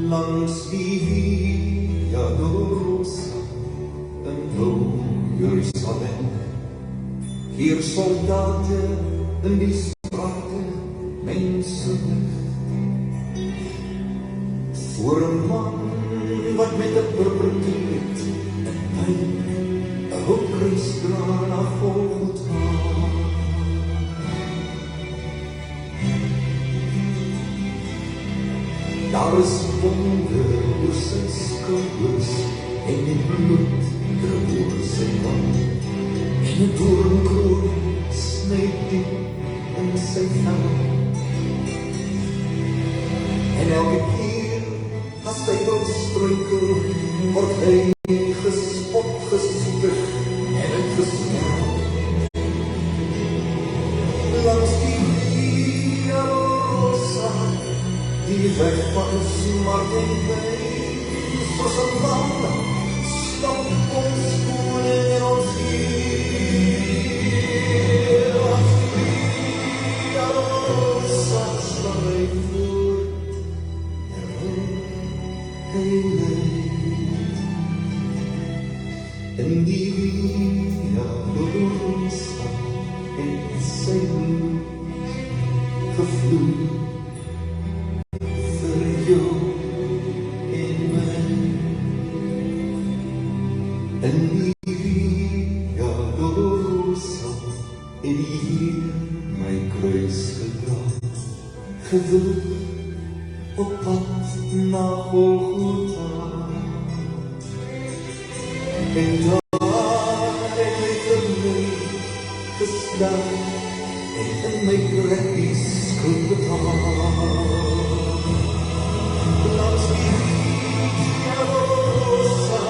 Langs die Via Dolorosa in blauw Jerusalem, hier soldaten in die strate, mense voor een man wat met een purperkleed en pijn een hoopkruis dra na Golgotha. Daar is wonder oor sy skouers en die bloed oor sy wand en die doornkroon sny diep in sy vel. En elke keer as hy wil struikel, word hy gespot, gespieg en gesmel. Langs die Via Dolorosa, die weg van smart en pijn, soos een man, stap ons koning en ons Heer. Langs die Via Dolorosa staan hy voort, en hy leidt. In die Via Dolorosa het sy bloed gevloeid. In die Via Dolorosa het die Heer my kruis gedra, gewild op pad na Golgotha. En daar het hy vir my gestaan en in my kruis skuld betaal. Langs die Via Dolorosa,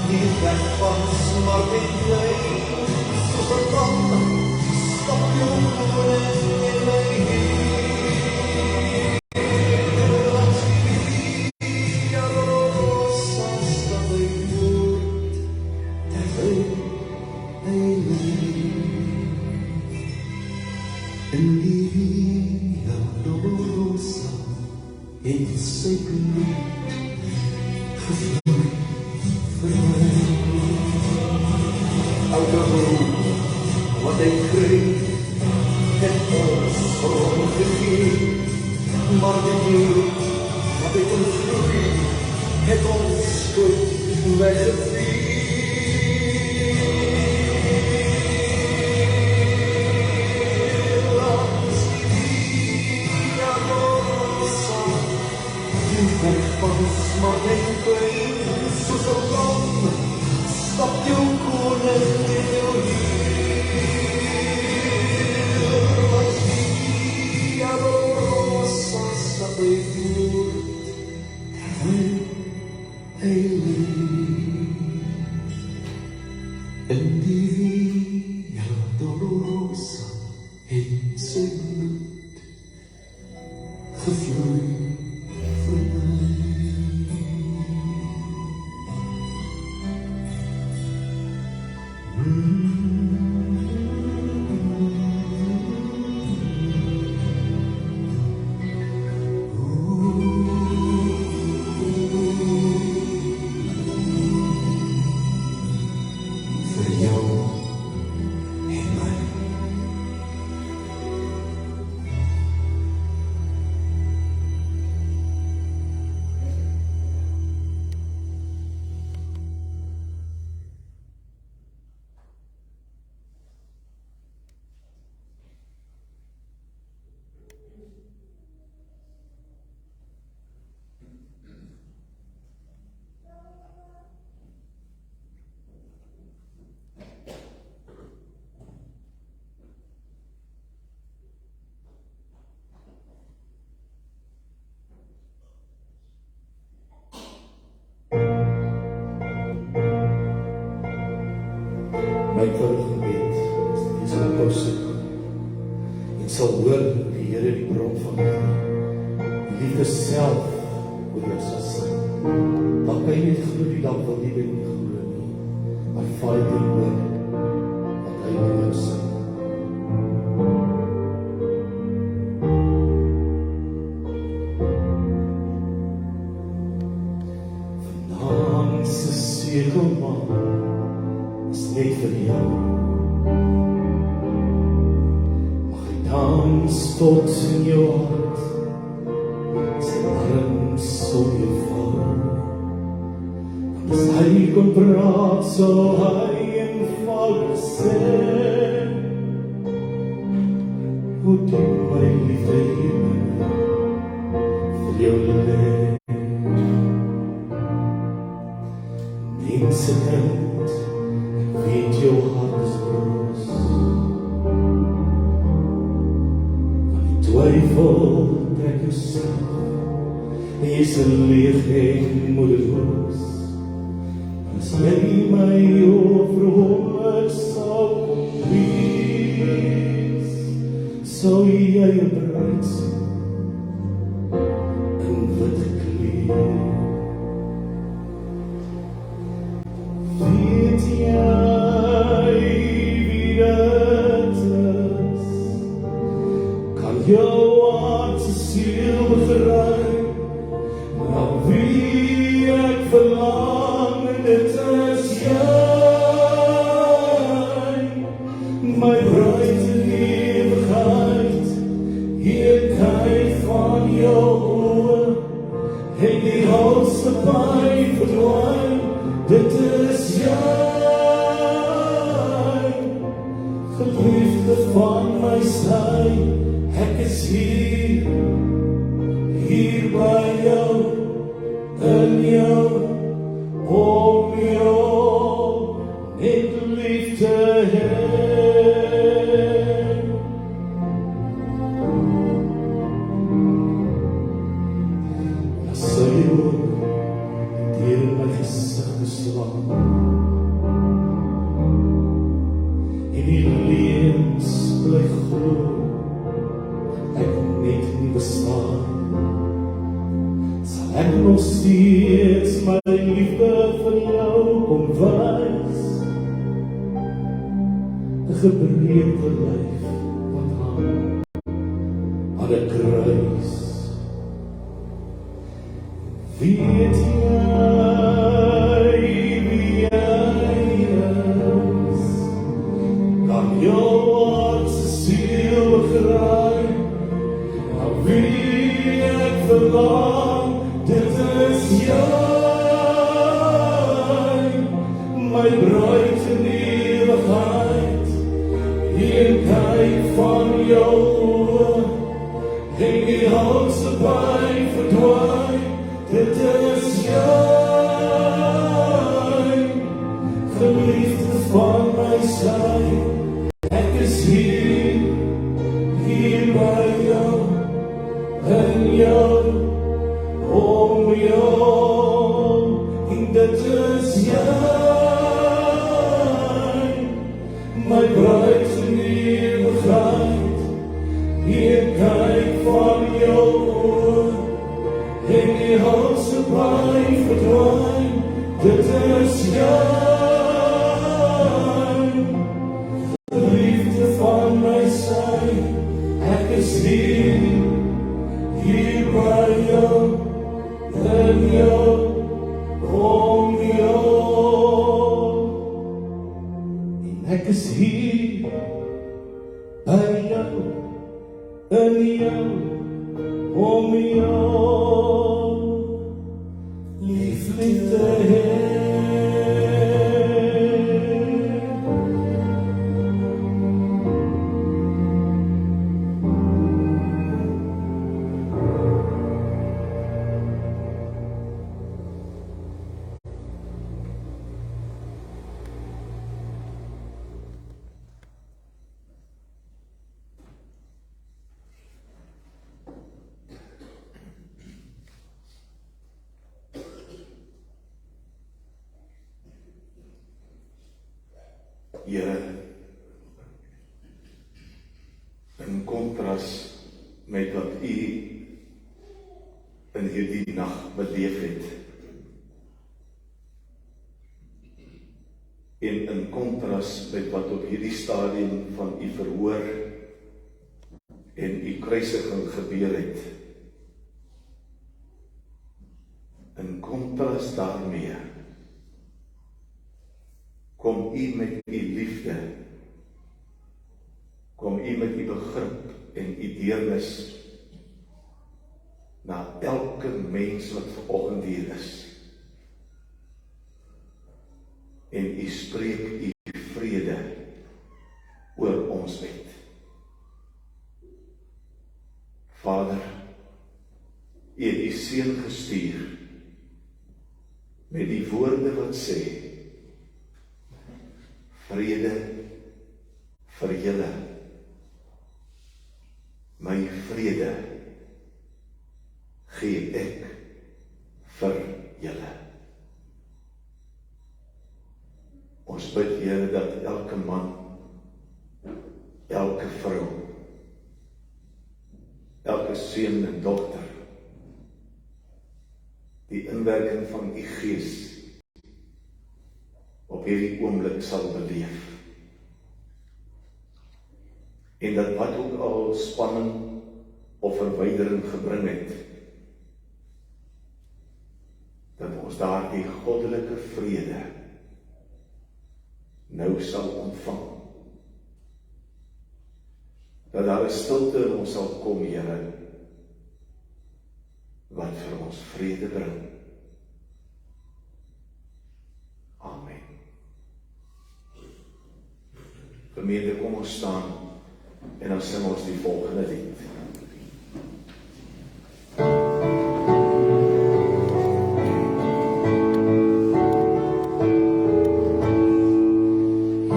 die weg van smart en pijn, soos een man, stap jou koning in my Heer. Langs die Via Dolorosa stap hy voort, terwyl hy leidt. In die Via Dolorosa het sy bloed gevloeid. Oude hoop die kring het ons rondgegee, maar die bloed wat uit ons groei het ons goed weggevee. Langs die Via Dolorosa, die weg van Smartenplein, soos 'n lam, stap jou koning in jou hiel. Langs die Via Dolorosa stap hy voort, hy leef. In die Via Dolorosa het sy bloed gevloei vir my. Vir jou en my. My gebed is dat jy sal ophou soek en sal hoor die Here die bron van liefde, die liefde self oor jou sal sing. Dan kan jy net glo die dag wil nie weet nie glo nie, maar vaai die woord wat hy oor jou sing. Vanaand se sekelman is net vir jou. Mag hy dans tot in jou hart, sy arms om jou val. Want as hy kon praat, sal hy eenvoudig sê, hoe diep my liefde hierby vir jou lê. Mense kind, weet jou hart is broos, van die twyfel trek jou self, en jy is leeg en moedeloos. As jy my over hom ek sal wees, sou jy 'n bruid sien in wit gekleed. Weet jy wie dit is? Kan jou hart se siel begryp, na wie ek verlang, dit is jy, my bruid in ewigheid, heerlikheid van jou oë, en die houtse pyn verdwyn. Dit is jy, geliefde van my sy, ek is hier by jou, in jou, om jou, net lief te hê. Laat sy jou deur my gesig geslaan, en die leuns bly glo, ek net nie bestaan, sal ek nog steeds my liefde vir jou omwys, 'n gebreekte lyf wat hang aan 'n kruis. Weet jy wie jy is? Kan jou verlang, dit is jy, my bruid in ewigheid, hier kyk van jou oë, en die helse by verdwyn, dit is jy, geliefde van my sy, ek is hier by jou, in jou, om jou, en dit is jy, my bruid in ewigheid, hier kyk van jou oor, en die helse by verdwyn, dit is jy, de liefde van my sy, ek is hier by jou, in jou, om jou, en ek is hier by jou, in jou, om jou, liefde Heer. Here, in kontras met wat U in hierdie nag beleef het, en in kontras met wat op hierdie stadium van U verhoor en U kruisiging gebeur het, in kontras daarmee, kom U met U liefde, kom U met U begrip en U deernis na elke mens wat vanoggend hier is. En U spreek U vrede oor ons uit. Vader, U het U seun gestuur met die woorde wat sê, vrede vir julle, my vrede gee ek vir julle. Ons bid, Here, dat elke man, elke vrou, elke seun en dogter, die inwerking van U Gees op hierdie oomblik sal beleef. En dat wat ook al spanning of verwydering gebring het, dat ons daardie goddelike vrede nou sal ontvang. Dat daar 'n stilte in ons sal kom, Here, wat vir ons vrede bring. Amen. Gemeente, kom ons staan en dan sing ons die volgende lied.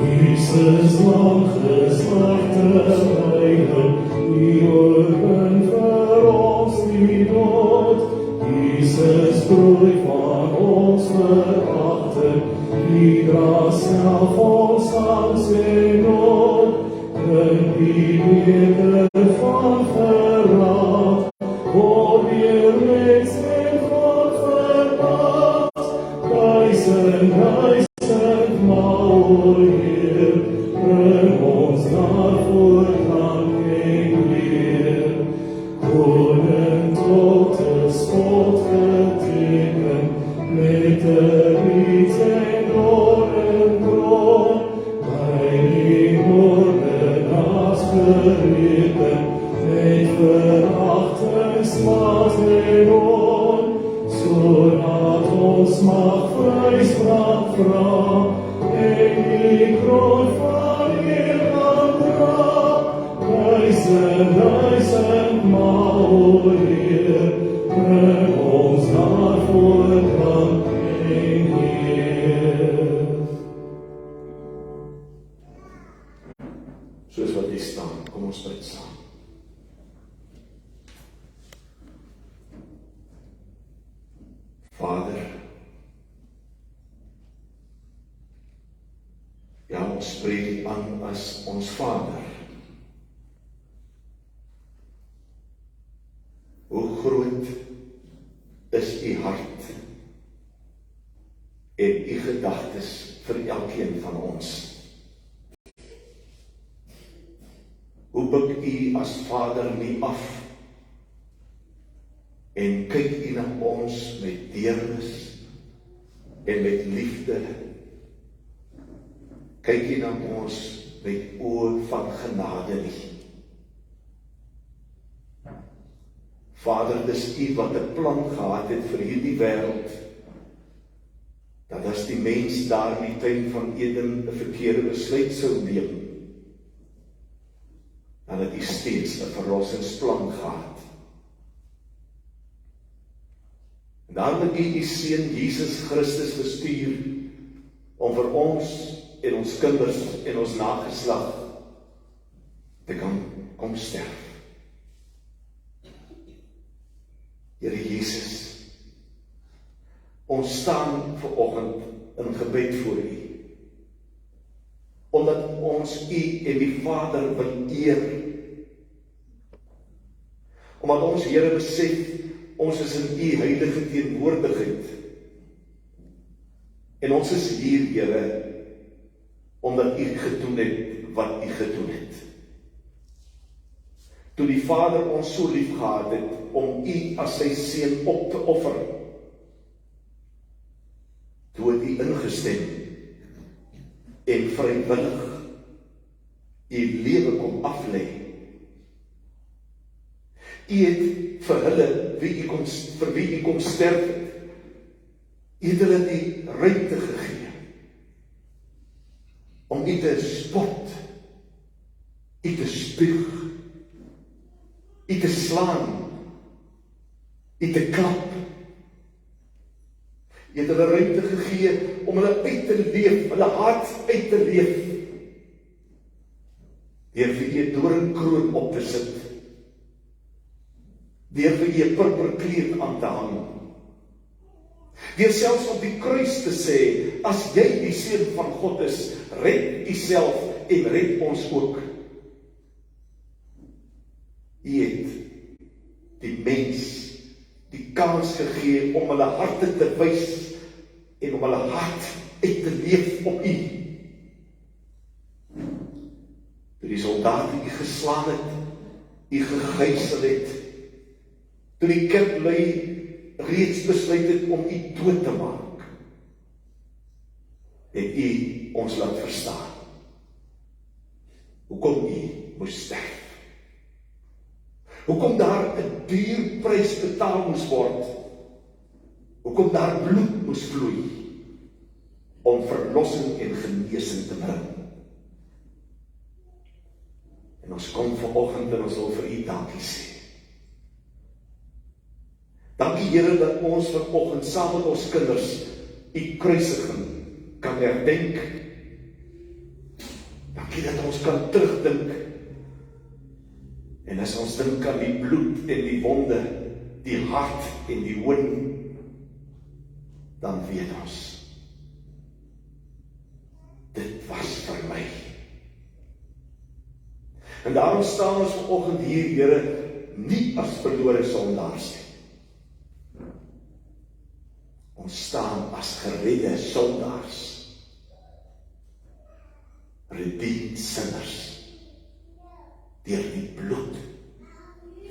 Jesus lang geslagte heilig, die oorwin vir ons die dood. Jesus broei van ons verachting, die dra self ons angst en nood. In die weder van verraad, word weer mens en God vermaakt. Duisend maal, Heer, bring ons naar voortgang en leer. Koning tot de spot geteken, met de riet en door en kroon. soos wat jy staan, kom ons bid saam. Vader, ja, ons spreek U aan as ons Vader. Hoe groot is U hart en U gedagtes vir elkeen van ons? Hoe buig U as Vader nie af en kyk U na ons met deernis en met liefde? Kyk U na ons met oë van genade nie. Vader, dis U wat 'n plan gehad het vir hierdie wêreld, dat as die mens daar in die tuin van Eden 'n verkeerde besluit sou neem, dan het U steeds 'n verlossingsplan gehad. En daarom het U U Seun Jesus Christus gestuur om vir ons en ons kinders en ons nageslag te kan kom sterf. Here Jesus, ons staan vanoggend in gebed voor U, omdat ons U en die Vader wil eer, omdat ons Here besef, ons is in U heilige teenwoordigheid, en ons is hier, Here, omdat U gedoen het wat U gedoen het. Toe die Vader ons so lief gehad het, om U as sy Seun op te offer, toe het U ingestem, en vrywillig U lewe kom aflê. U het vir hulle, vir wie U kom sterf het, U het hulle die ruimte gegee, om U te spot, U te spuug, U te slaan, U te klap. U het hulle ruimte gegee om hulle uit te leef, hulle hart uit te leef, deur vir U 'n doringkroon op te sit, deur vir U 'n purperkleed aan te hang, deur selfs op die kruis te sê, as jy die Seun van God is, red U self en red ons ook. U het die mens die kans gegee om hulle harte te wys en om hulle hart uit te leef op U. Toe die soldate U geslaan het, U gegijsel het, toe die kerklui reeds besluit het om U dood te maak, het U ons laat verstaan hoekom U moes sterf. Hoekom daar 'n duur prys betaal moes word, hoekom daar bloed moes vloei, om verlossing en genesing te bring. En ons kom vanoggend en ons wil vir U dankie sê. Dankie Here dat ons vanoggend saam met ons kinders U kruisiging kan herdenk. Dankie dat ons kan terugdink. En as ons dink aan die bloed en die wonde, die hart en die hoon, dan weet ons, dit was vir my. En daarom staan ons vanoggend hier, Here, nie as verlore sondaars nie. Ons staan as geredde sondaars, redeemed sinners, deur die bloed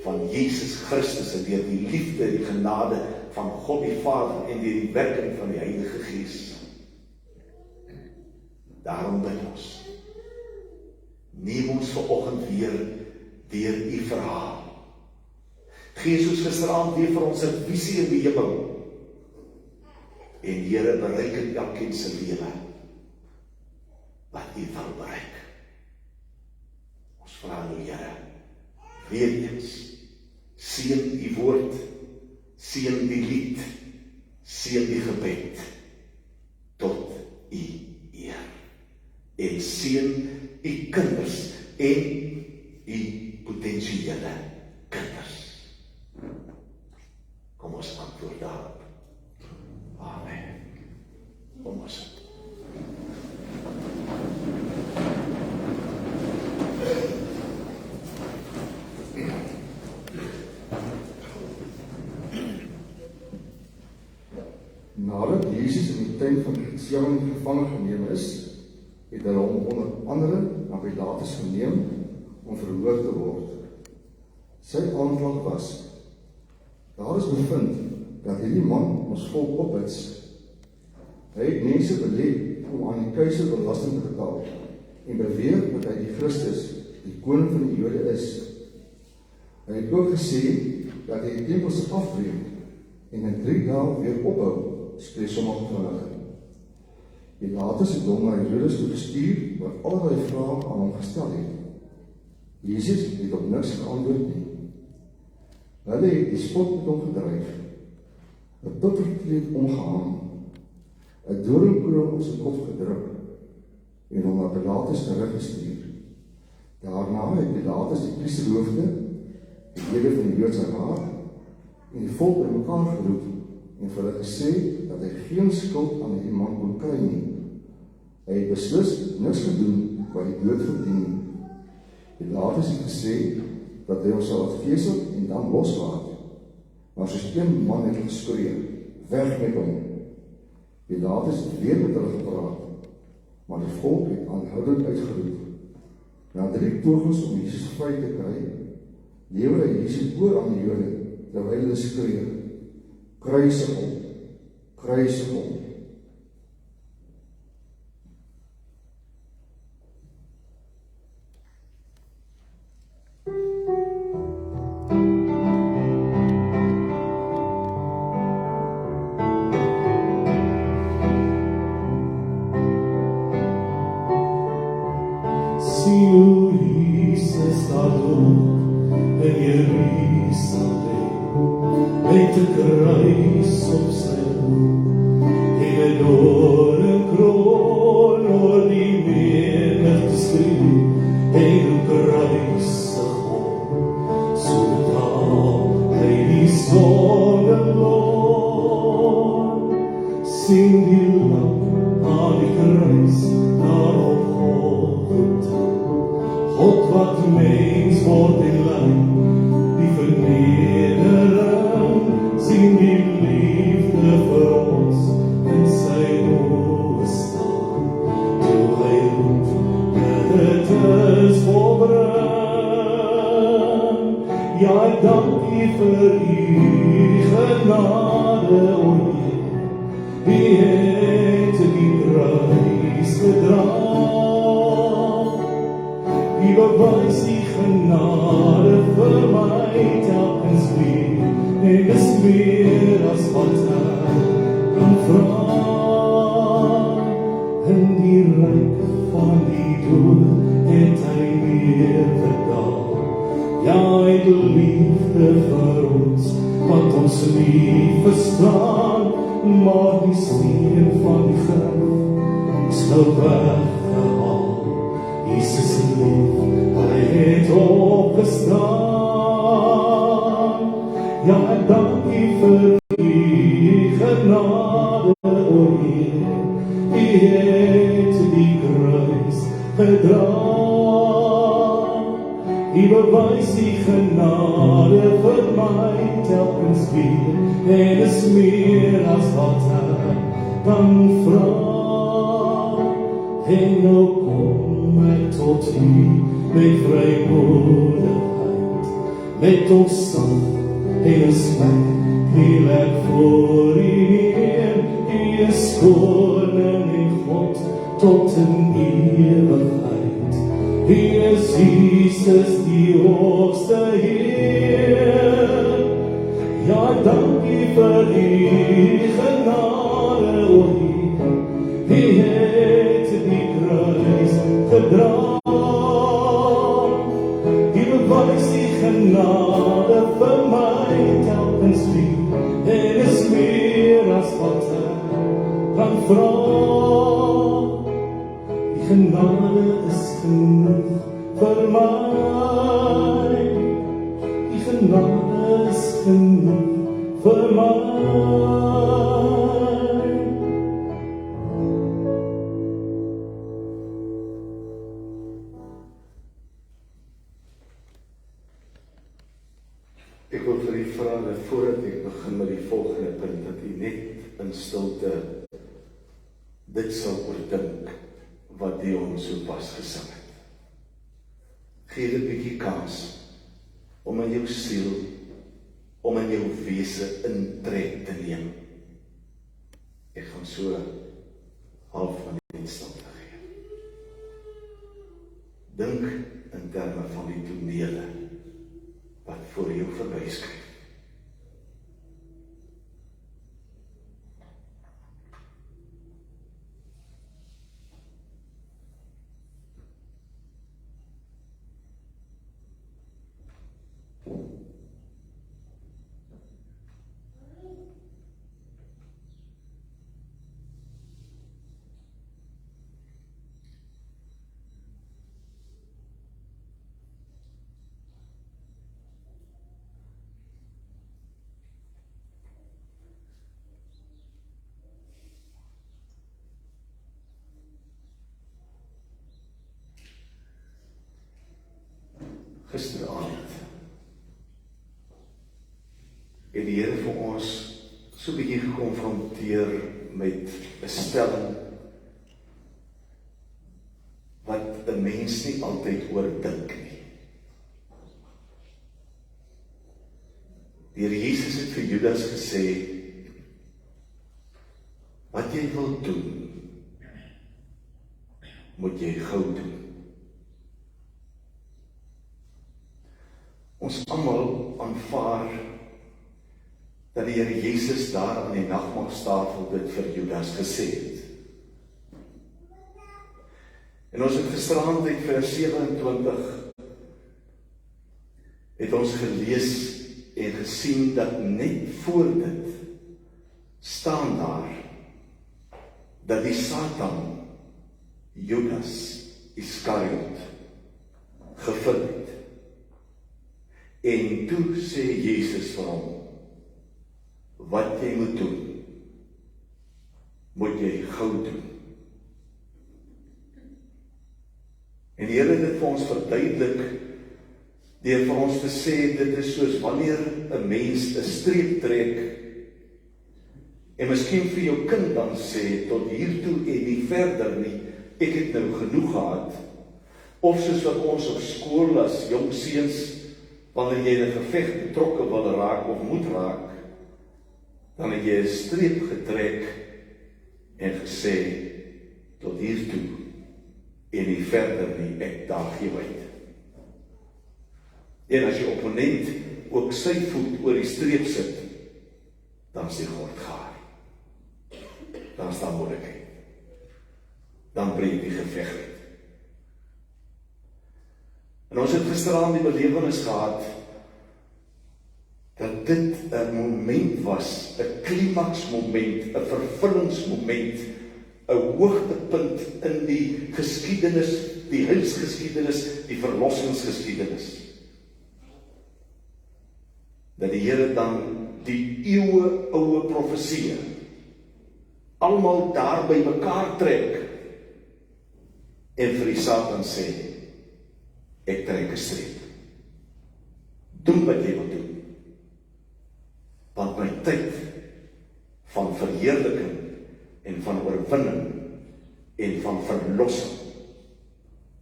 van Jesus Christus en deur die liefde en die genade van God die Vader en deur die werking van die Heilige Gees. Daarom bid ons, neem ons vanoggend weer deur U verhaal. Gee soos gisteraand weer vir ons 'n visie in die hemel. En Here, bereik in elkeen se lewe wat U wil bereik. Ons vra nou, Here, weer eens, seën U woord, seën die lied, seën die gebed, tot U eer. En seën U kinders en u potentiële kinders. Kom ons antwoord daarop. Amen. Kom ons sit. Nadat Jesus in die tuin van Getsemane gevangen geneem is, het hulle hom onder andere na Pilatus geneem om verhoor te word. Sy aanklag was: daar is bevind dat hierdie man ons volk ophits. Hy het mense belê om aan die keiser belasting te betaal en beweer dat hy die Christus, die koning van die Jode is. Hy het ook gesê dat hy die tempel sal afbreek en in 3 dae weer ophou, spreek sommige van hulle. Pilatus het hom na Herodes toe gestuur, wat allerlei vrae aan hom gestel het. Jesus het op niks geantwoord nie. Hulle het die spot met hom gedryf, 'n purperkleed omgehang, 'n doringkroon op sy kop gedruk en hom na Pilatus teruggestuur. Daarna het Pilatus die priesterhoofde, die lede van die Joodse raad en die volk bymekaar geroep en vir hulle gesê dat hy geen skuld aan die man kon kry nie. Hy het beslis niks gedoen wat die dood verdien nie. Pilatus het gesê dat hy ons sal uitgeesel en dan loslaat. Maar soos een man het geskree, weg met hom. Pilatus het weer met hulle gepraat, maar die volk het aanhoudend uitgeroep. Na 3 pogings om Jesus vry te kry, lewer hy Jesus oor aan die Jode, terwyl hulle skree: kruisig hom, kruisig hom. Sien hoe Jesus daar loop in Jerusalem, met 'n kruis op sy hoofd en 'n doringkroon oor die menigte skree, en kruisig hom, so betaal hy die sondeloon. Sien die lamp aan die kruis daar op Golgotha, God wat mens word en ly, die vernedering, sien die liefde vir ons in sy oë staan, toe hy roep, dit is volbring. Ja, dank U vir U genade, o Heer, U het die kruis gedra. U bewys die genade vir my telkens weer, en is meer as wat ek kan vra. In die ryk van die dood het hy neergedaal. Ja, hy het liefde vir ons, wat ons nie verstaan, maar die steen van die graf is nou weggehaal. Jesus leef, hy het opgestaan. Ja, en dank U vir U genade, o Heer, U het die kruis gedra. U bewys die genade vir my telkens weer, en is meer as wat ek kan vra. En nou kom ek tot U met vrymoedigheid, met ontzag en respect, kniel ek voor U neer. U is koning en God tot in ewigheid. U is Jesus die hoogste Heer. Ja, dank U vir U genade, o Heer. U het die kruis gedra. U bewys die genade vir my telkens weer, en is meer as wat ek kan vra. Die genade is genoeg vir my. Die genade is genoeg vir my. Ek wil vir u vra dat voordat ek begin met die volgende punt, dat u net in stilte dit sal oordink wat Dion so pas gesing het. Gee dit 'n bietjie kans om in jou siel, om in jou wese intrek te neem. Ek gaan so half van die stilte gee. Dink in terme van die tonele wat voor jou verbyskryf. Gisteraand het die Here vir ons so 'n bietjie gekonfronteer met 'n stelling wat 'n mens nie altyd oordink nie. Die Here Jesus het vir Judas gesê, wat jy wil doen, moet jy gou doen. Ons almal aanvaar dat die Here Jesus daar aan die nagmaaltafel dit vir Judas gesê het. En ons het gisteraand uit vers 27 het ons gelees en gesien dat net voor dit staan daar dat die Satan Judas Iskariot gevind het. En toe sê Jesus vir hom, wat jy moet doen, moet jy gou doen. En die Here het dit vir ons verduidelik, deur vir ons te sê, dit is soos wanneer 'n mens 'n streep trek, en miskien vir jou kind dan sê, tot hiertoe en nie verder nie, ek het nou genoeg gehad, of soos wat ons op skool as jong seuns, wanneer jy in 'n geveg betrokke wil raak of moet raak, dan het jy 'n streep getrek en gesê, tot hiertoe en nie verder nie, ek daag jou uit. En as jy opponent ook sy voet oor die streep sit, dan is die gord gaar. Dan staan moeilikheid. Dan breek die geveg uit. En ons het gisteraand die belewenis gehad, dat dit 'n moment was, 'n klimaksmoment, 'n vervullingsmoment, 'n hoogtepunt in die geskiedenis, die heilsgeskiedenis, die verlossingsgeskiedenis. Dat die Here dan die eeuwe-oue profesie almal daar by mekaar trek en vir die Satan sê, ek trek 'n streep. Doen wat jy wil doen. Want my tyd van verheerliking en van oorwinning en van verlossing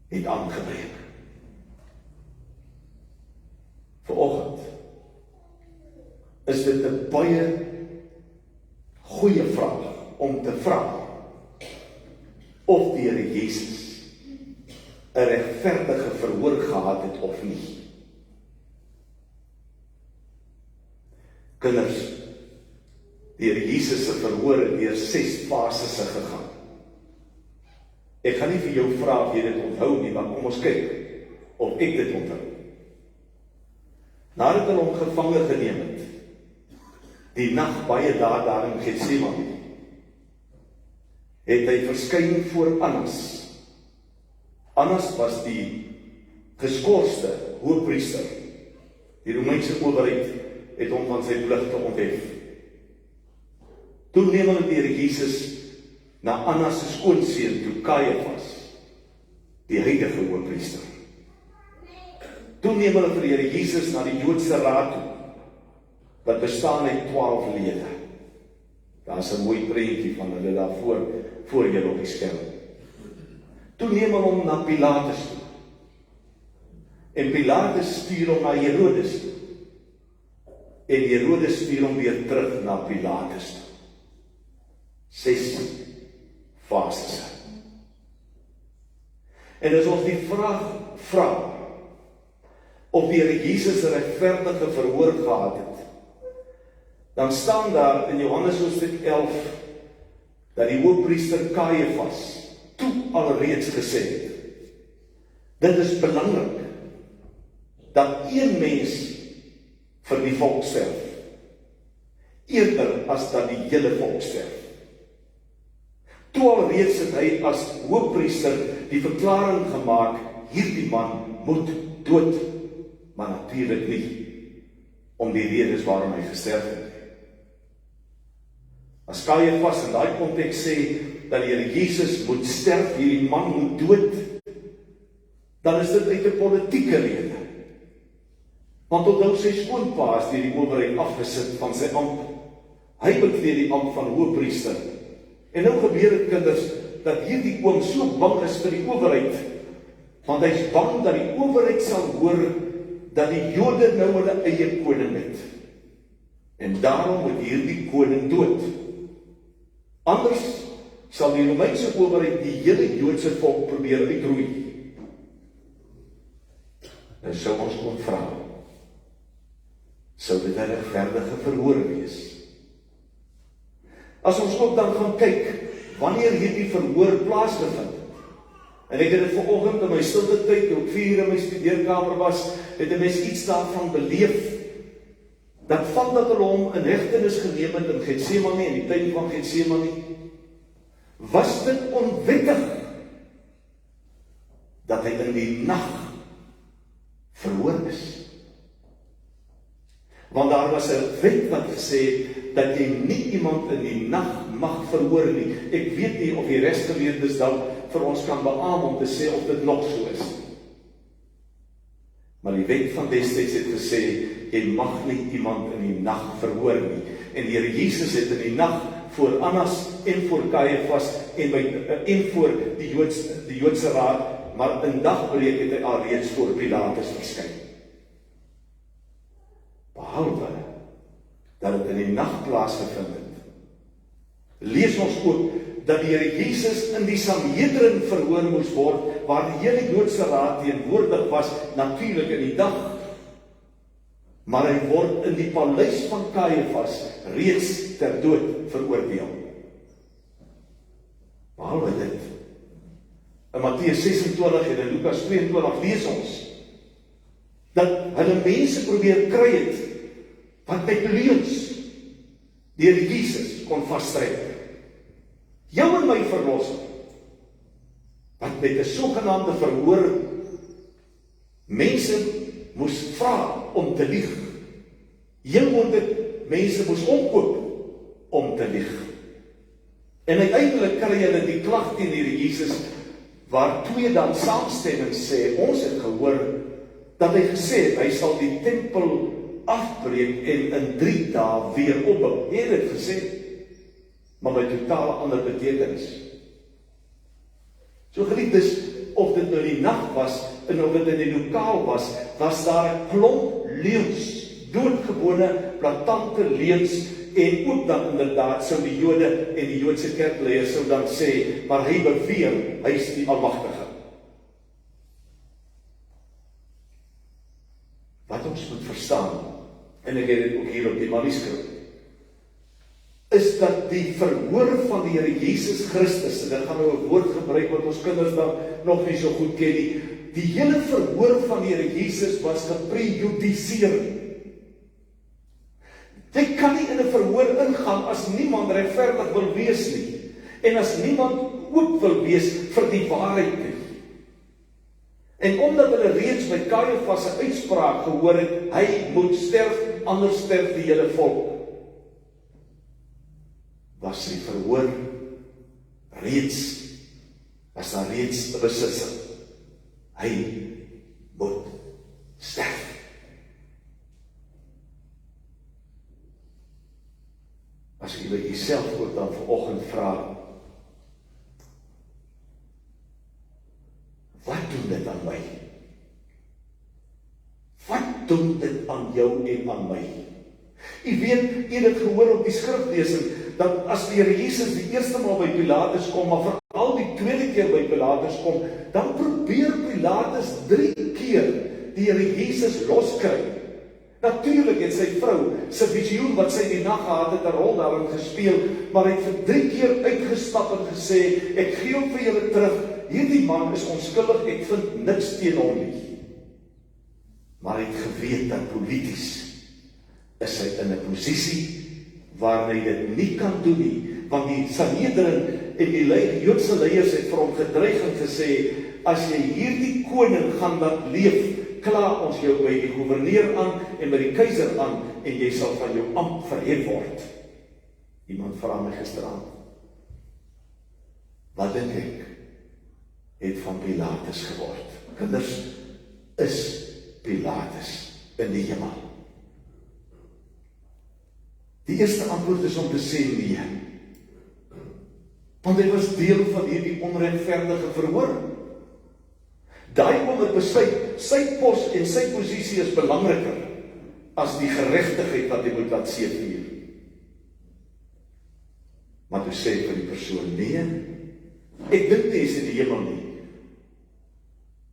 het aangebreek. Vanoggend is dit 'n baie goeie vraag om te vra of die Here Jesus 'n regverdige verhoor gehad het of nie. Kinders, die Here Jesus se verhoor het deur 6 fases gegaan. Ek gaan nie vir jou vra of jy dit onthou nie, maar kom ons kyk of ek dit onthou. Nadat hulle hom gevange geneem het, die nag baie laat daar in Getsemane, het hy verskyn voor Annas. Annas was die geskorste hoëpriester. Die Romeinse owerheid het hom van sy pligte onthef. Toe neem hulle die Here Jesus na Anna se skoonseun toe, Kajafas, die heilige hoëpriester. Toe neem hulle vir die Here Jesus na die Joodse raad toe, wat bestaan uit 12 lede. Daar is 'n mooi prentjie van hulle daar voor julle op die skerm. Toe neem hulle hom na Pilatus toe. En Pilatus stuur hom na Herodes toe. En Herodes stuur hom weer terug na Pilatus toe. 6 fases. En as ons die vraag vra of die Here Jesus 'n regverdige verhoor gehad het, dan staan daar in Johannes hoofstuk 11 dat die hoëpriester Kajafas toe alreeds gesê het, dit is belangrik dat een mens vir die volk sterf, eerder as dat die hele volk sterf. Toe alreeds het hy as hoëpriester die verklaring gemaak, hierdie man moet dood, maar natuurlik nie om die redes waarom hy gesterf het. As Kajafas in daai konteks sê dat die Here Jesus moet sterf, hierdie man moet dood, dan is dit uit 'n politieke rede. Want onthou sy skoonpa is deur die owerheid afgesit van sy ampt. Hy bekleed die ampt van hoëpriester. En nou gebeur dit, kinders, dat hierdie oom so bang is vir die owerheid, want hy is bang dat die owerheid sal hoor dat die Jode nou hulle eie koning het. En daarom moet hierdie koning dood. Anders sal die Romeinse owerheid die hele Joodse volk probeer uitroei. Nou sou ons kon vra, sou dit 'n regverdige verhoor wees? As ons ook dan gaan kyk, wanneer hierdie verhoor plaasgevind, en ek het dit vanoggend in my stilte tyd, toe ek 4 uur in my studeerkamer was, het 'n mens iets daarvan beleef, dat van dat hulle hom in hegtenis geneem het in Getsemane, in die tuin van Getsemane, was dit onwettig dat hy in die nag verhoor is. Want daar was 'n wet wat gesê het dat jy nie iemand in die nag mag verhoor nie. Ek weet nie of die regsgeleerdes dan vir ons kan beamoen om te sê of dit nog so is. Maar die wet van destyds het gesê, jy mag nie iemand in die nag verhoor nie. En die Here Jesus het in die nag voor Annas en voor Kajafas en voor die Joodse raad, maar in dagbreek het hy alreeds voor Pilatus verskyn. Behalwe dat dit in die nag plaasgevind het, lees ons ook dat die Here Jesus in die Sanhedrin verhoor moes word, waar die hele Joodse raad teenwoordig was, natuurlik in die dag. Maar hy word in die paleis van Kajafas reeds ter dood veroordeel. Behalwe dit, in Matteus 26 en in Lukas 22 lees ons, dat hulle mense probeer kry het, wat met leuns deur Jesus kon vasstrek. Jou en my verlossing, wat met 'n sogenaamde verhoor mense moes vra om te lieg. Heel moontlik mense moes omkoop om te lieg. En uiteindelik kry hulle die klag teen die Jesus, waar 2 dan saamstemming sê, ons het gehoor dat hy gesê het, hy sal die tempel afbreek en in 3 dae weer opbou. Hy het dit gesê, maar met totale ander betekenis. So geliefdes, of dit nou die nag was, en of dit in die lokaal was, was daar 'n klomp leuns, doodgewone, platante leuns, en ook dan inderdaad sou die Jode en die Joodse kerkleiers sou dan sê, maar hy beweer, hy is die Almagtige. Wat ons moet verstaan, en ek het dit ook hier op die manuskrip, is dat die verhoor van die Here Jesus Christus, en ek gaan nou 'n woord gebruik wat ons kinders dan nog nie so goed ken nie, die hele verhoor van die Here Jesus was geprejudiseer. Jy kan nie in 'n verhoor ingaan as niemand regverdig wil wees nie, en as niemand oop wil wees vir die waarheid nie. En omdat hulle reeds by Kajafas se uitspraak gehoor het, hy moet sterf, anders sterf die hele volk, was die verhoor was daar reeds 'n beslissing. Hy moet sterf. As jy by jouself ook dan vanoggend vra, wat doen dit aan my? Wat doen dit aan jou en aan my? U weet, u het gehoor op die skriflesing, dat as die Here Jesus die eerste maal by Pilatus kom, maar veral die tweede keer by Pilatus kom, dan probeer Pilatus 3 keer die Here Jesus loskry. Natuurlik het sy vrou se visioen wat sy die nag gehad het 'n rol daarin gespeel, maar hy het vir 3 keer uitgestap en gesê, ek gee hom vir julle terug, hierdie man is onskuldig, ek vind niks teen hom nie. Maar hy het geweet dat polities is hy in 'n posisie waar hy dit nie kan doen nie, want die Sanhedrin en die Joodse leiers het vir hom gedreig en gesê, as jy hierdie koning gaan laat leef, kla ons jou by die gouverneur aan en by die keiser aan, en jy sal van jou ampt verhef word. Iemand vra my gisteraan, wat dink ek het van Pilatus geword? Kinders, is Pilatus in die hemel? Die eerste antwoord is om te sê nee. Want hy was deel van hierdie onregverdige verhoor. Daai oom het besluit, sy pos en sy posisie is belangriker as die geregtigheid wat hy moet laat seëvier. Maar toe sê vir die persoon, nee, ek dink nie is in die hemel nie,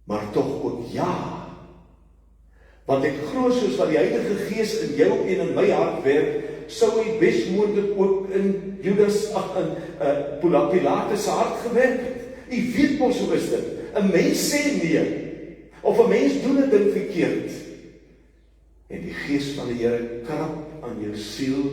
maar tog ook ja. Want ek glo soos wat die Heilige Gees in jou en in my hart werk, sou hy besmoontlik ook in Pilatus se hart gewerk het. U weet mos hoe is dit. 'n Mens sê nee, of 'n mens doen 'n ding verkeerd. En die Gees van die Here krap aan jou siel,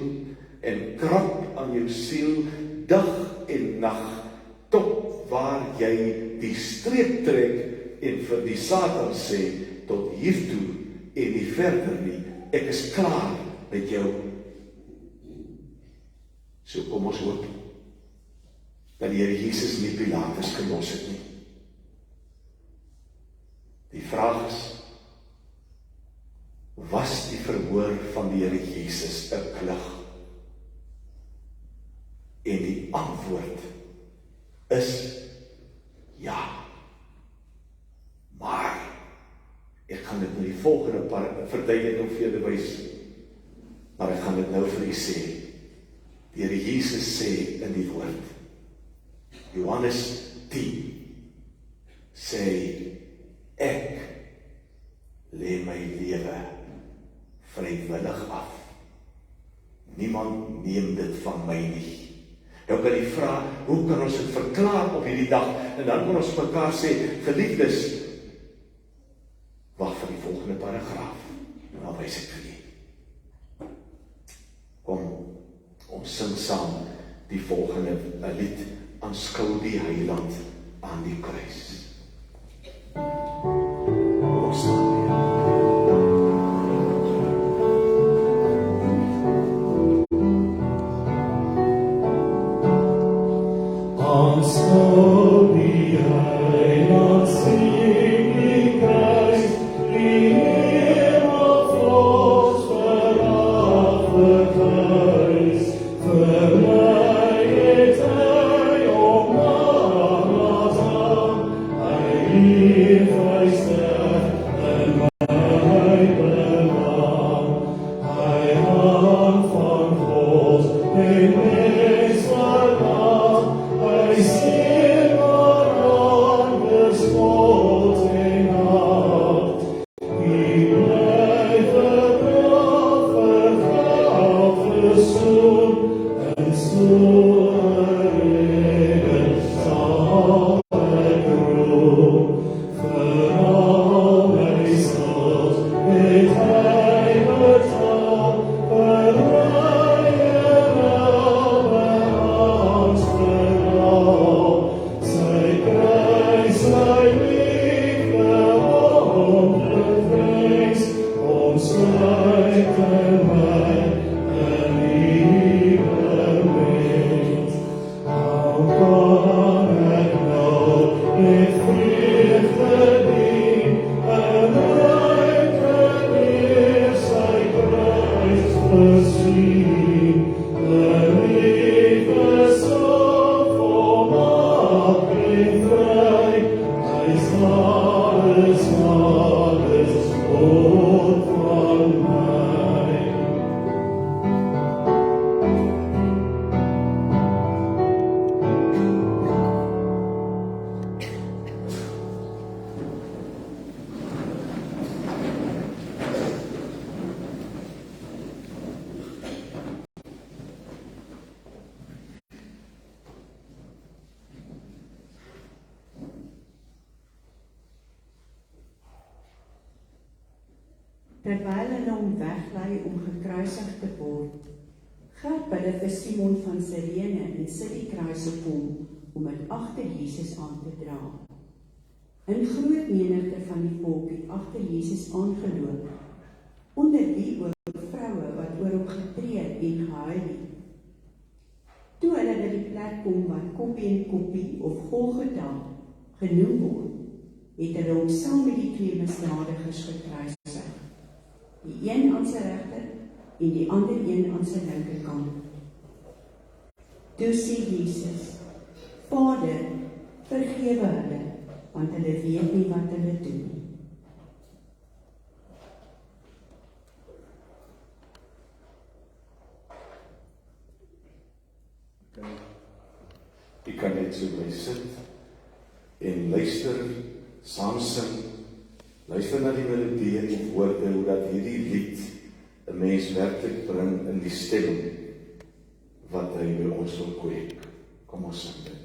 en krap aan jou siel, dag en nag, tot waar jy die streep trek, en vir die Satan sê, tot hiertoe, en nie verder nie, ek is klaar met jou. So kom ons hoop, dat die Here Jesus nie Pilatus gelos het nie. Die vraag is, was die verhoor van die Here Jesus 'n klug? En die antwoord is ja. Maar, ek gaan dit in die volgende verduideliking vir julle wys, maar ek gaan dit nou vir u sê. Die Here Jesus sê in die woord, Johannes 10, sê, ek lê my lewe vrywillig af. Niemand neem dit van my nie. Nou kan jy vra, hoe kan ons dit verklaar op hierdie dag? En dan kan ons mekaar sê, geliefdes, wag vir die volgende paragraaf. En dan wys ek vir jy. Kom, ons sing saam die volgende lied, aanskou die Heiland aan die kruis. Ons sing die aanskou die Heiland, sing die kruis, die hemel vloos veraf gekruis, vir my het hy om laat aan, terwyl hulle hom weglei om gekruisig te word, gryp hulle vir Simon van Sirene en sit die kruis op hom om dit agter Jesus aan te dra. 'n Groot menigte van die volk het agter Jesus aangeloop, onder wie ook vroue wat oor hom getree en gehuil het. Toe hulle by die plek kom wat Koppie en Koppie of Golgotha genoem word, het hulle hom saam met die twee misdadigers gekruisig, die een aan sy regter en die ander een aan sy linkerkant. Toe sê Jesus: Vader, vergewe hulle, want hulle weet nie wat hulle doen nie. Jy kan net so bly sit en luister, saam sing, luister na die melodie en die woorde, hoe dat hierdie lied 'n mens werklik bring in die stemming wat hy by ons wil kweek. Kom ons sing dit.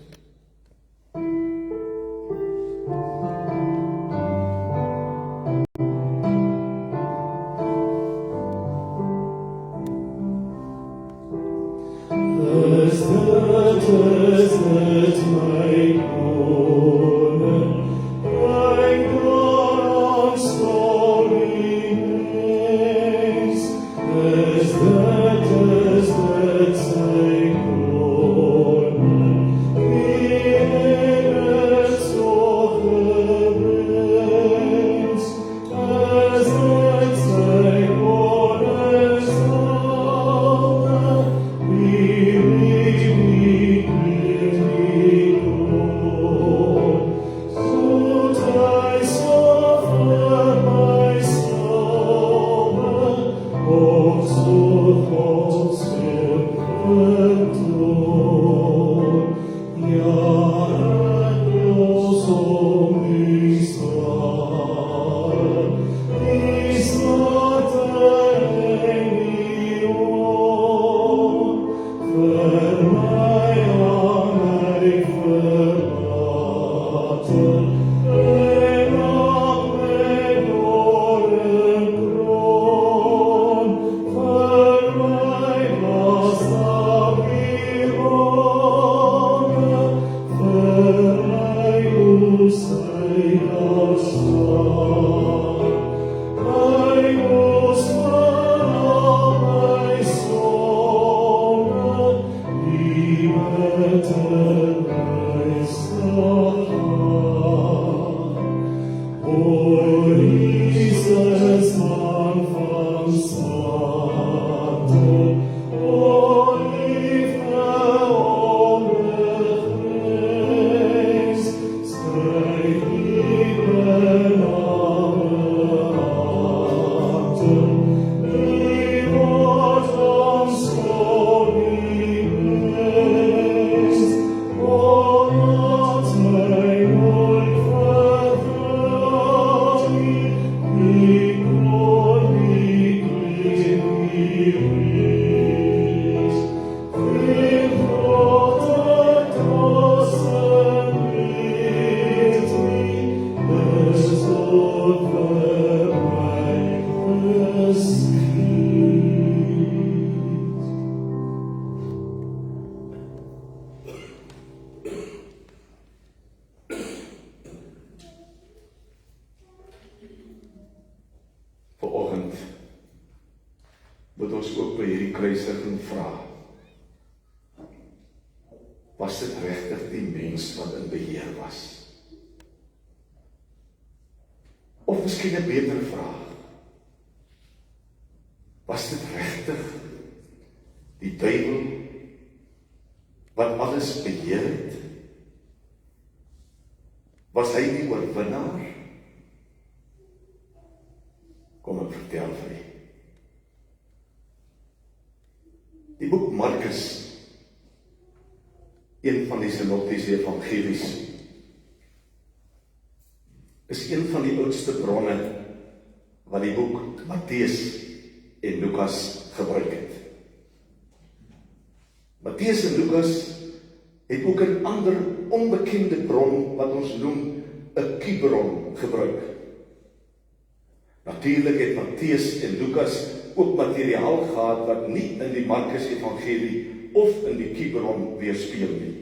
Vanoggend moet ons ook by hierdie kruisiging vra, was dit regtig die mens wat in beheer was? Of miskien 'n beter vraag, was dit regtig die duiwel wat alles beheer het? Was hy die oorwinnaar? Kom ek vertel vir u. Die boek Markus, een van die sinoptiese evangelies, is een van die oudste bronne wat die boek Matteus en Lukas gebruik het. Matteus en Lukas het ook 'n ander onbekende bron wat ons noem 'n Kybron gebruik. Natuurlik het Matteus en Lukas ook materiaal gehad wat nie in die Markus Evangelie of in die Kibron weerspieël nie.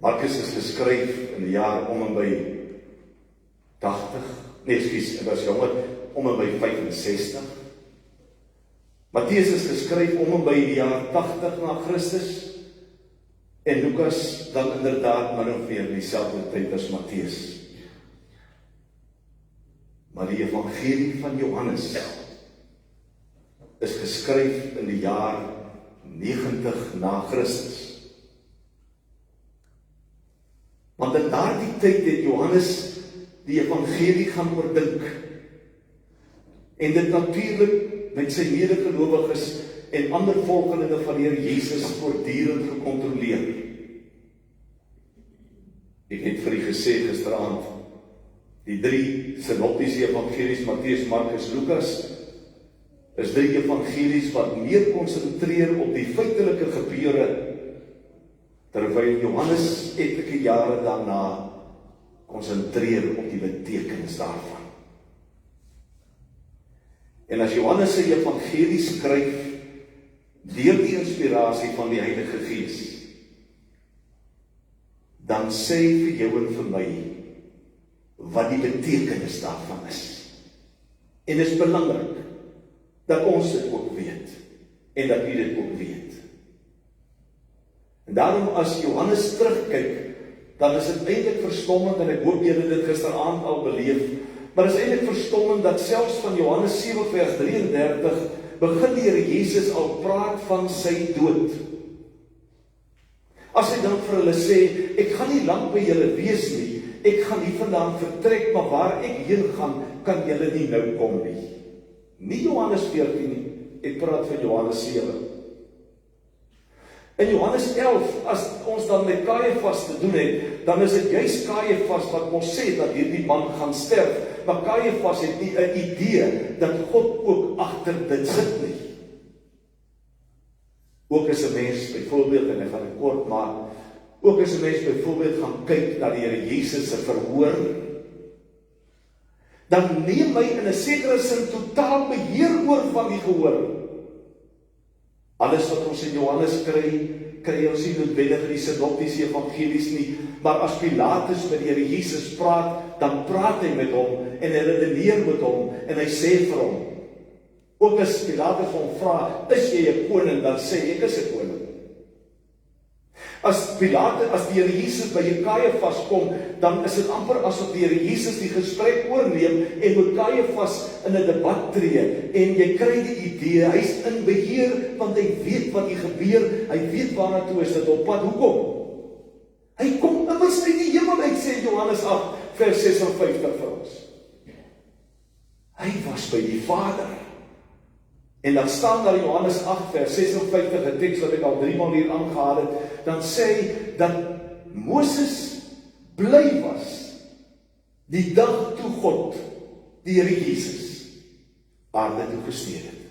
Markus is geskryf in die jaar om en by 80, ek was jonger, om en by 65. Matteus is geskryf om en by die jaar 80 na Christus, en Lukas dan inderdaad min of meer dieselfde tyd as Matteus. Maar die Evangelie van Johannes is geskryf in die jaar 90 na Christus. Want in daardie tyd het Johannes die Evangelie gaan oordink en dit natuurlik met sy medegelowiges en ander volgelinge van die Here Jesus voortdurend gekontroleer. Ek het vir u gesê gisteraand, die 3 sinoptiese evangelies, Matteus, Markus, Lukas, is 3 evangelies wat meer konsentreer op die feitelike gebeure, terwyl Johannes etlike jare daarna konsentreer op die betekenis daarvan. En as Johannes sy evangelie skryf deur die inspirasie van die Heilige Gees, dan sê vir jou en vir my wat die betekenis daarvan is. En dit is belangrik dat ons dit ook weet en dat u dit ook weet. En daarom as Johannes terugkyk, dan is dit eintlik verstommend, en ek hoop julle dit gisteraand al beleef, maar is eintlik verstommend dat selfs van Johannes 7 vers 33 begin die Here Jesus al praat van sy dood. As hy dan vir hulle sê, ek gaan nie lank by julle wees nie, ek gaan hier vandaan vertrek, maar waar ek heen gaan, kan julle nie nou kom nie. Nie Johannes 14 nie, ek praat van Johannes 7. In Johannes 11, as ons dan met Caiaphas te doen het, dan is dit juist Caiaphas wat ons sê dat hierdie man gaan sterf, maar Caiaphas het nie 'n idee dat God ook agter dit sit nie. Ook as 'n mens byvoorbeeld, en ek gaan dit kort maak, ook as 'n mens byvoorbeeld gaan kyk na die Here Jesus se verhoor, dan neem hy in 'n sekere sin totaal beheer oor van die gehoor. Alles wat ons in Johannes kry ons nie noodwendig in die sinoptiese evangelies nie, maar as Pilatus met die Here Jesus praat, dan praat hy met hom, en hy redeneer met hom, en hy sê vir hom. Ook as Pilatus hom vra, is jy 'n koning, dan sê ek is 'n koning. As die Here Jesus by Caiaphas kom, dan is dit amper asof die Here Jesus die gesprek oorneem en met Caiaphas in 'n debat tree, en jy kry die idee, hy's in beheer, want hy weet wat hier gebeur, hy weet waarna toe is dit op pad. Hoekom? Hy kom immers uit die hemel uit, sê Johannes 8 vers 56 vir ons. Hy was by die Vader. En dan staan daar in Johannes 8 vers 56, 'n teks wat ek al 3 maal hier aangehaal het, dan sê hy dat Moses bly was die dag toe God die Here Jesus aarde toe gestuur het.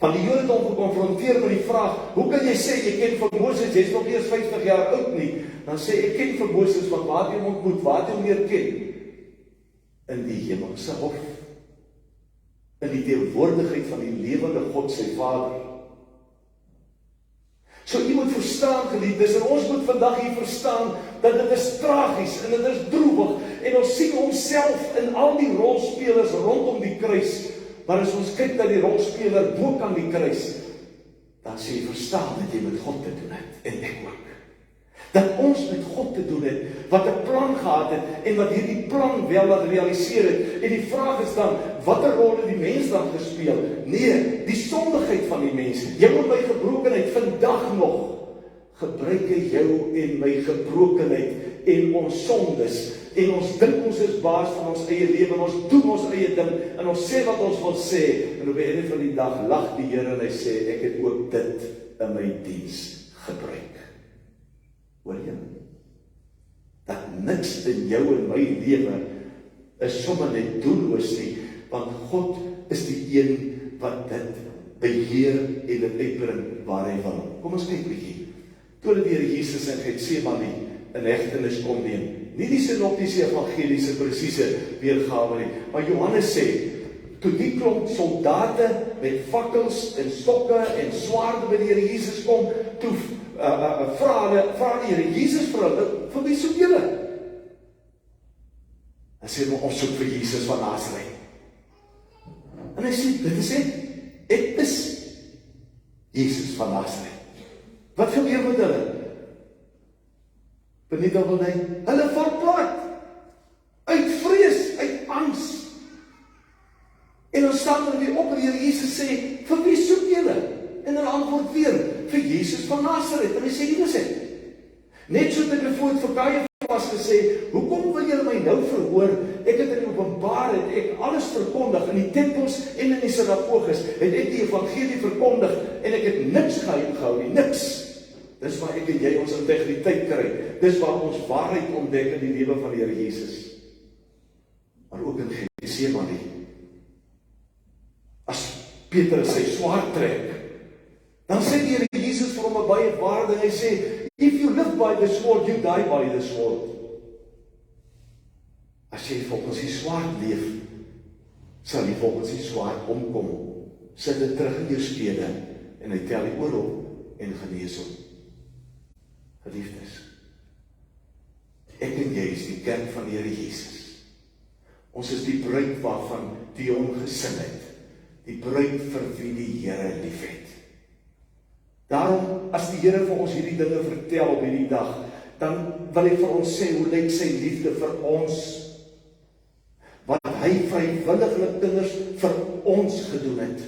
Want die Jode het hom gekonfronteer met die vraag, hoe kan jy sê, jy ken van Moses, jy is nog eers 50 jaar oud nie, dan sê, ek ken van Moses, want waar het jy hom ontmoet, waar het jy hom leer ken? In die hemelse hof, in die teenwoordigheid van die lewende God, sy Vader. So jy moet verstaan, geliefdes, en ons moet vandag hier verstaan, dat dit is tragies, en dit is droewig, en ons sien onsself in al die rolspelers rondom die kruis, maar as ons kyk na die rolspeler bo aan die kruis, dan sê jy verstaan dat jy met God te doen het, en ek ook. Dat ons met God te doen het, wat 'n plan gehad het, en wat hierdie plan wel laat realiseer het. En die vraag is dan, watter rol het die mens dan gespeel? Nee, die sondigheid van die mens, jou en my gebrokenheid, vandag nog, gebruik hy jou en my gebrokenheid, en ons sondes, en ons dink ons is baas van ons eie lewe, en ons doen ons eie ding, en ons sê wat ons wil sê, en op die einde van die dag lag die Here en hy sê, ek het ook dit in my diens gebruik. Hoor jy? Dat niks in jou en my lewe is sommer net doelloos nie, want God is die een wat dit beheer en dit uitbring waar hy wil. Kom ons kyk 'n bietjie. Toe die Here Jesus in Getsemane in hegtenis kom neem, nie die sinoptiese evangeliese presiese weergawe nie, maar Johannes sê, toe die klomp soldate met fakkels en stokke en swaarde by die Here Jesus kom, toe vra die Here Jesus vir hulle, vir wie soek julle? Hy sê, maar ons soek vir Jesus van Nazareth. En hy sê, dit is ek is Jesus van Nazareth. Wat gebeur met hulle? Benita wil hy, hulle val plat, uit vrees, uit angs. En dan staan hulle weer op en die Here Jesus sê, vir wie soek julle? En hulle antwoord weer, vir Jesus van Nazareth. En hy sê, hier is hy. Net so het ek voor het vir Caiaphas gesê, hoekom wil julle my nou verhoor? Ek het in die openbaar, het ek alles verkondig, in die tempels en in die sinagoges, het ek die evangelie verkondig, en ek het niks geheim gehou nie, niks. Dis waar ek en jy ons integriteit kry, dis waar ons waarheid ontdek in die lewe van die Here Jesus. Maar ook in Getsemane. As Petrus sy swaard trek, dan sê die Here Jesus vir hom 'n baie waarde, hy sê, if you live by the sword, you die by the sword. As jy volgens die swaard leef, sal jy volgens die swaard omkom. Sit dit terug in jou skede, en hy tel die oor op, en genees hom. Geliefdes, ek en jy is die kerk van die Here Jesus. Ons is die bruid waarvan Dion gesing het, die bruid vir wie die Here liefhet. Daarom, as die Here vir ons hierdie dinge vertel op hierdie dag, dan wil hy vir ons sê, hoe lyk sy liefde vir ons, wat hy vrywilliglik kinders vir ons gedoen het.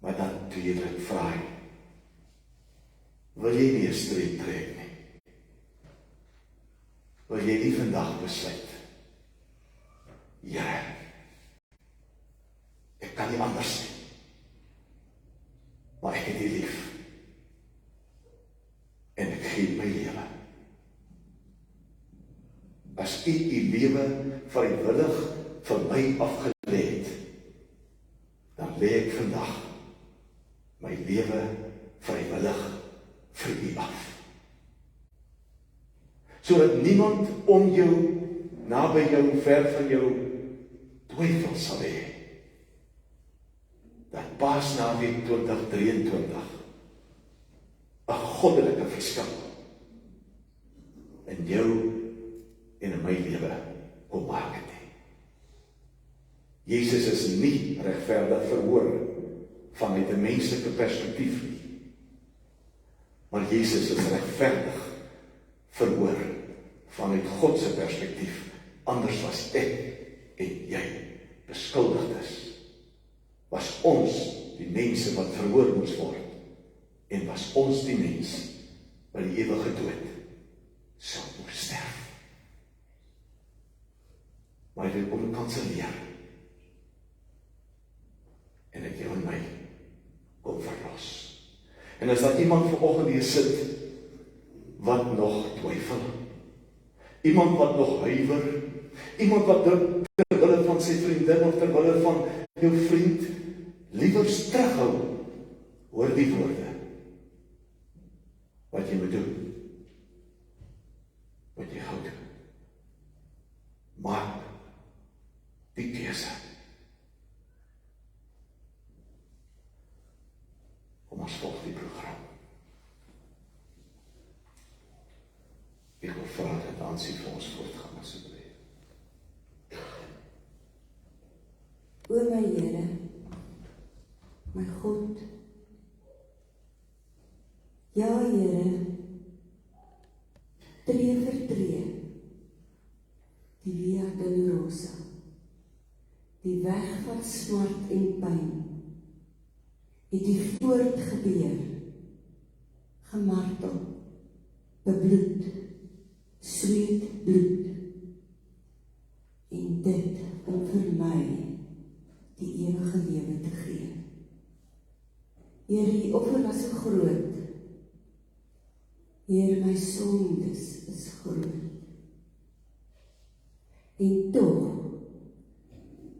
Maar dan tweedelik vra hy, wil jy nie 'n streep trek nie? Wil jy nie vandag besluit? Ja, ek kan nie anders nie. Maar ek het U lief. En ek gee my lewe. As U U lewe vrywillig vir my afgelê het, dan lê ek vandag my lewe vrywillig vir U af. Sodat niemand om jou, naby jou, ver van jou, twyfel sal hê dat Paasnaweek 2023 'n goddelike verskil in jou en in my lewe kom maak het nie. Jesus is nie regverdig verhoor vanuit 'n menslike perspektief nie. Maar Jesus is regverdig verhoor vanuit God se perspektief. Anders was ek en jy beskuldigd is. Was ons die mense wat verhoor moes word. En was ons die mens wat die ewige dood sou moes sterf. Maar hy wil kom kanselleer. En ek jou en my kom verlos. En as daar iemand vanoggend hier sit wat nog twyfel, iemand wat nog huiwer, iemand wat dink terwille van sy vriendin of terwille van jou vriend liewer terughou, hoor die woorde. Wat jy moet doen, wat jy gaan doen. Maak die keuse. Kom ons volg die program. Ek wil vra dat Nancy vir ons voortgaan asseblief. O my Here, my God, ja Here, tree vir tree, die Via Dolorosa, die weg van smart en pyn, het die voortgebeur, gemartel, bebloed, sweet bloed, en dit om vir my die ewige lewe te gee. Here, die offer was so groot. Here, my sondes is groot. En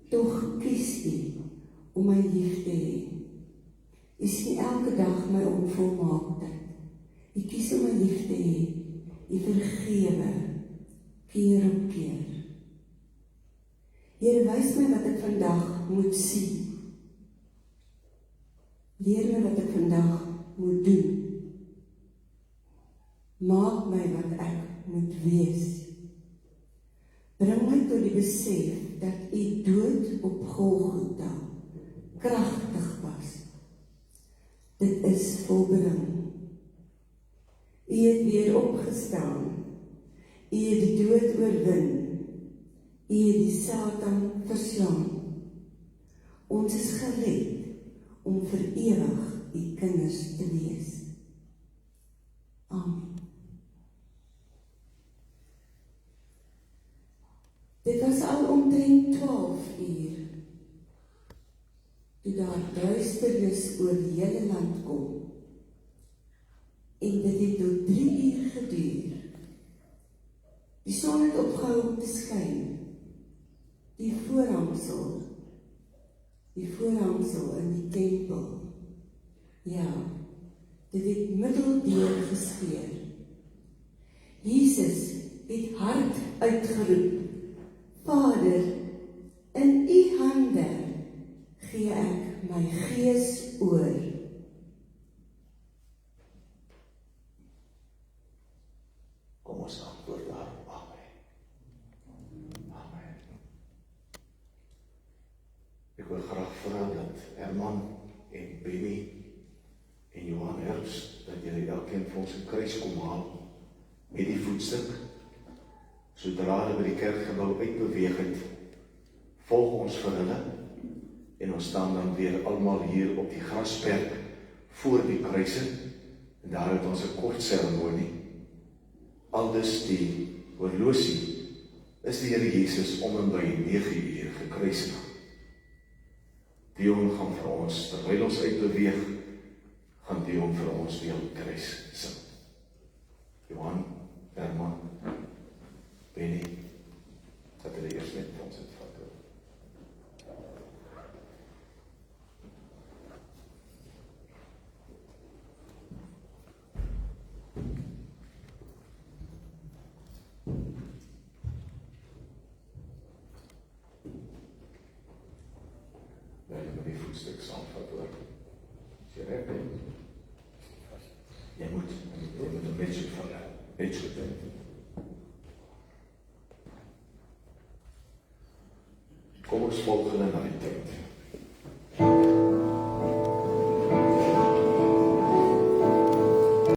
tog kies U om my lief te hê. U sien elke dag my onvolmaaktheid. U kies om my lief te hê U vergewe keer op keer. Here, wys my wat ek vandag moet sien. Leer my wat ek vandag moet doen. Maak my wat ek moet wees. Bring my tot die besef dat U dood op Golgotha kragtig was. Dit is volbring. U het weer opgestaan. U het die dood oorwin. U het die Satan verslaan. Ons is gered om vir ewig U kinders te wees. Amen. Dit was al omtrent 12 uur, toe daar duisternis oor die hele land kom, en dit het tot 3 uur geduur. Die son het opgehou om te skyn, die voorhangsel in die tempel, ja, dit het middeldeur geskeur. Jesus het hard uitgeroep, Vader, in U hande gee ek my gees oor. Kom ons antwoord daarop, amen. Amen. Ek wil graag vra dat Herman en Benny en Johan Herbst, dat julle elkeen vir ons 'n kruis kom haal met die voetstuk. Sodra hulle by die kerkgebou uitbeweeg het, volg ons vir hulle en ons staan dan weer almal hier op die grasperk voor die kruise en daar het ons 'n kort seremonie. Aldus die horlosie is die Here Jesus om en by 9 uur gekruisig. Dion gaan vir ons, terwyl ons uitbeweeg, gaan Dion vir ons weer kruis sing. Johan, Herman, Benny, dat hulle eers net vir ons uitvat. Wij hebben die voetstuk saamvat hoor. Is je reg, hè? Jy moet een beetje van beetje denken. Kom ons volg hulle na die tyd.